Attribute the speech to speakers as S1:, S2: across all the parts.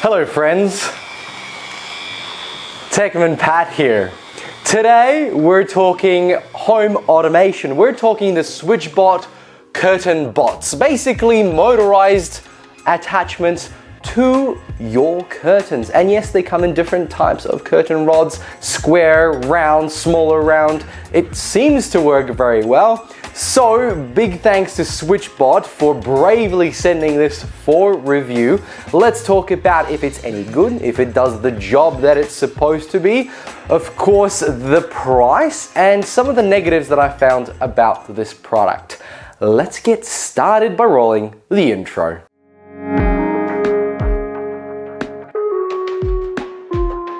S1: Hello friends, TechManPat here. Today we're talking home automation. We're talking the SwitchBot curtain bots, basically motorized attachments to your curtains. And yes, they come in different types of curtain rods, square, round, smaller round. It seems to work very well. So big thanks to SwitchBot for bravely sending this for review. Let's talk about if it's any good, if it does the job that it's supposed to be, of course the price, and some of the negatives that I found about this product. Let's get started by rolling the intro.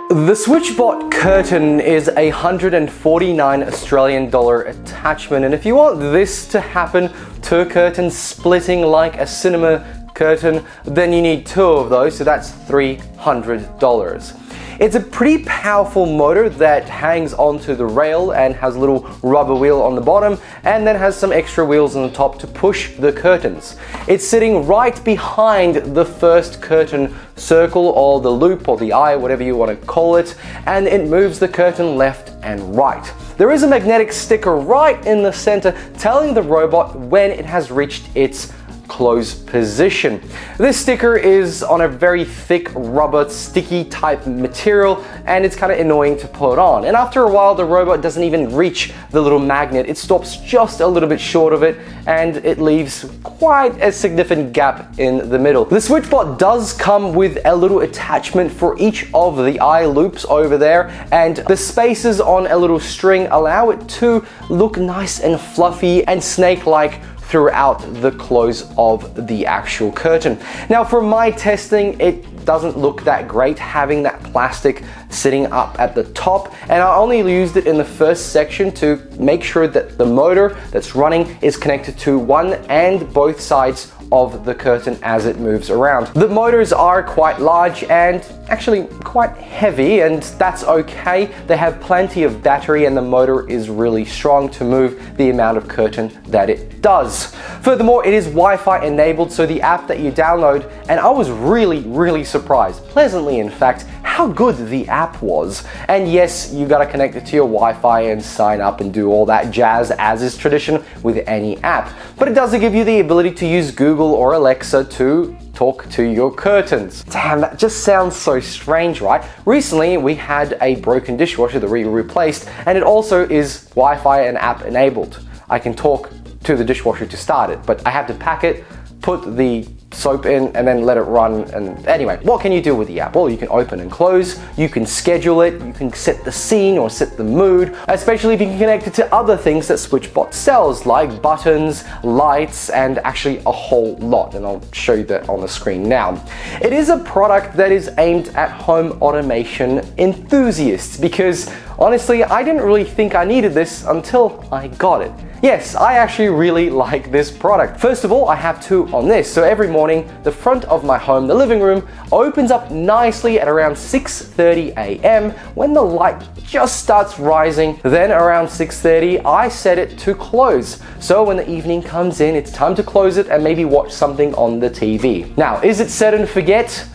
S1: The SwitchBot curtain is a $149 Australian attachment, and if you want this to happen to a curtain splitting like a cinema curtain, then you need two of those, so that's $300. It's a pretty powerful motor that hangs onto the rail and has a little rubber wheel on the bottom and then has some extra wheels on the top to push the curtains. It's sitting right behind the first curtain circle or the loop or the eye, whatever you want to call it, and it moves the curtain left and right. There is a magnetic sticker right in the center telling the robot when it has reached its close position. This sticker is on a very thick rubber sticky type material and it's kind of annoying to put on, and after a while the robot doesn't even reach the little magnet. It stops just a little bit short of it and it leaves quite a significant gap in the middle. The SwitchBot does come with a little attachment for each of the eye loops over there, and the spaces on a little string allow it to look nice and fluffy and snake-like throughout the close of the actual curtain. Now for my testing, it doesn't look that great having that plastic sitting up at the top, and I only used it in the first section to make sure that the motor that's running is connected to one and both sides of the curtain as it moves around. The motors are quite large and actually quite heavy, and that's okay. They have plenty of battery and the motor is really strong to move the amount of curtain that it does. Furthermore, it is Wi-Fi enabled, so the app that you download, and I was really surprised, pleasantly in fact, how good the app was. And yes, you gotta connect it to your Wi-Fi and sign up and do all that jazz as is tradition with any app. But it does give you the ability to use Google or Alexa to talk to your curtains. Damn, that just sounds so strange, right? Recently, we had a broken dishwasher that we replaced, and it also is Wi-Fi and app enabled. I can talk to the dishwasher to start it, but I have to pack it, put the soap in, and then let it run. And anyway, what can you do with the app? Well, you can open and close, you can schedule it, you can set the scene or set the mood, especially if you can connect it to other things that SwitchBot sells, like buttons, lights, and actually a whole lot, and I'll show you that on the screen now. It is a product that is aimed at home automation enthusiasts, because honestly, I didn't really think I needed this until I got it. Yes, I actually really like this product. First of all, I have two on this. So every morning, the front of my home, the living room, opens up nicely at around 6:30 a.m. when the light just starts rising. Then around 6:30, I set it to close. So when the evening comes in, it's time to close it and maybe watch something on the TV. Now, is it set and forget?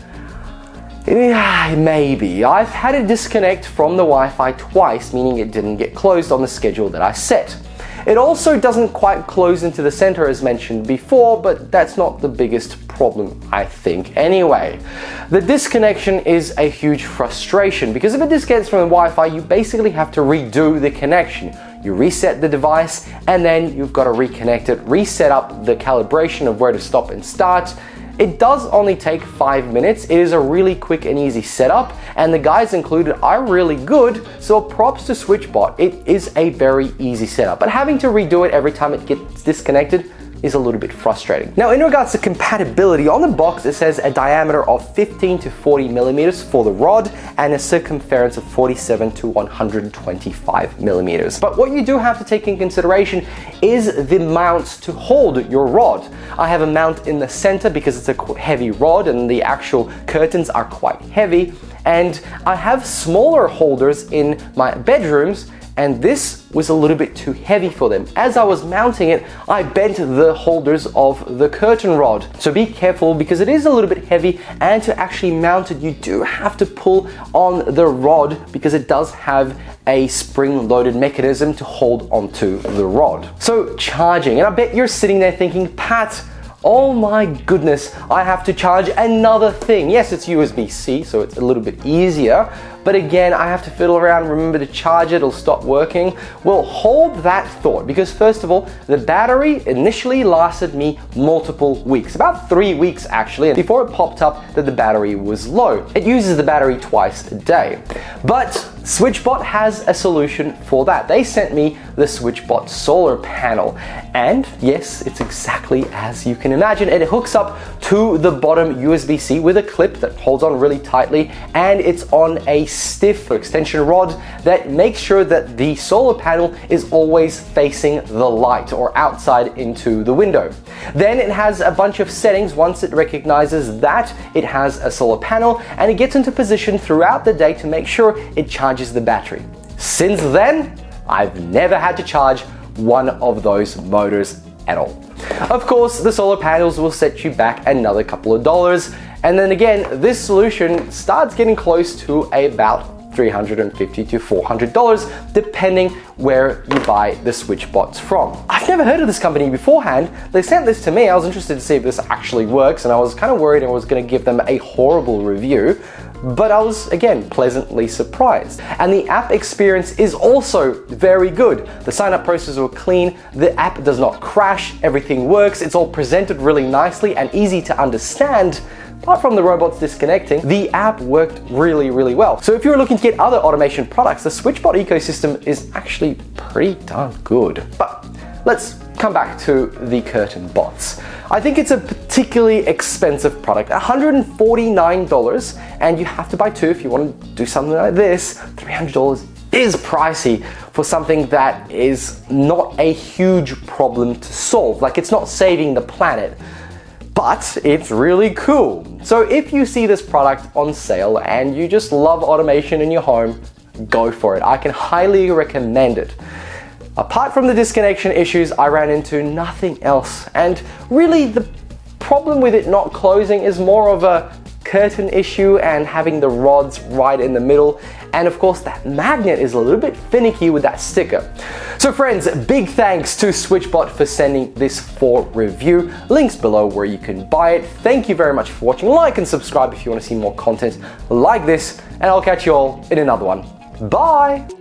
S1: Yeah, maybe. I've had it disconnect from the Wi-Fi twice, meaning it didn't get closed on the schedule that I set. It also doesn't quite close into the center as mentioned before, but that's not the biggest problem, I think, anyway. The disconnection is a huge frustration, because if it disconnects from the Wi-Fi, you basically have to redo the connection. You reset the device, and then you've got to reconnect it, reset up the calibration of where to stop and start. It does only take 5 minutes. It is a really quick and easy setup, and the guides included are really good, so props to SwitchBot. It is a very easy setup, but having to redo it every time it gets disconnected is a little bit frustrating. Now, in regards to compatibility, on the box it says a diameter of 15 to 40 millimeters for the rod and a circumference of 47 to 125 millimeters. But what you do have to take in consideration is the mounts to hold your rod. I have a mount in the center because it's a heavy rod and the actual curtains are quite heavy, and I have smaller holders in my bedrooms and this was a little bit too heavy for them. As I was mounting it, I bent the holders of the curtain rod. So be careful because it is a little bit heavy, and to actually mount it, you do have to pull on the rod because it does have a spring-loaded mechanism to hold onto the rod. So charging, and I bet you're sitting there thinking, Pat, oh my goodness, I have to charge another thing. Yes, it's USB-C, so it's a little bit easier, but again, I have to fiddle around, remember to charge it, it'll stop working. Well, hold that thought, because first of all, the battery initially lasted me multiple weeks, about 3 weeks actually, before it popped up that the battery was low. It uses the battery twice a day. But SwitchBot has a solution for that. They sent me the SwitchBot solar panel, and yes, it's exactly as you can imagine. It hooks up to the bottom USB-C with a clip that holds on really tightly, and it's on a stiff extension rod that makes sure that the solar panel is always facing the light or outside into the window. Then it has a bunch of settings once it recognizes that it has a solar panel, and it gets into position throughout the day to make sure it charges the battery. Since then, I've never had to charge one of those motors at all. Of course, the solar panels will set you back another couple of dollars, and then again, this solution starts getting close to about $350 to $400 depending where you buy the SwitchBots from. I've never heard of this company beforehand. They sent this to me. I was interested to see if this actually works, and I was kind of worried I was going to give them a horrible review, but I was again pleasantly surprised. And the app experience is also very good. The sign-up process was clean, the app does not crash, everything works, it's all presented really nicely and easy to understand. Apart from the robots disconnecting, the app worked really, really well. So if you're looking to get other automation products, the SwitchBot ecosystem is actually pretty darn good. But let's come back to the curtain bots. I think it's a particularly expensive product, $149, and you have to buy two if you want to do something like this. $300 is pricey for something that is not a huge problem to solve. Like, it's not saving the planet, but it's really cool. So if you see this product on sale and you just love automation in your home, go for it. I can highly recommend it. Apart from the disconnection issues, I ran into nothing else. And really the problem with it not closing is more of a curtain issue and having the rods right in the middle. And of course, that magnet is a little bit finicky with that sticker. So friends, big thanks to SwitchBot for sending this for review. Links below where you can buy it. Thank you very much for watching. Like and subscribe if you want to see more content like this, and I'll catch you all in another one. Bye!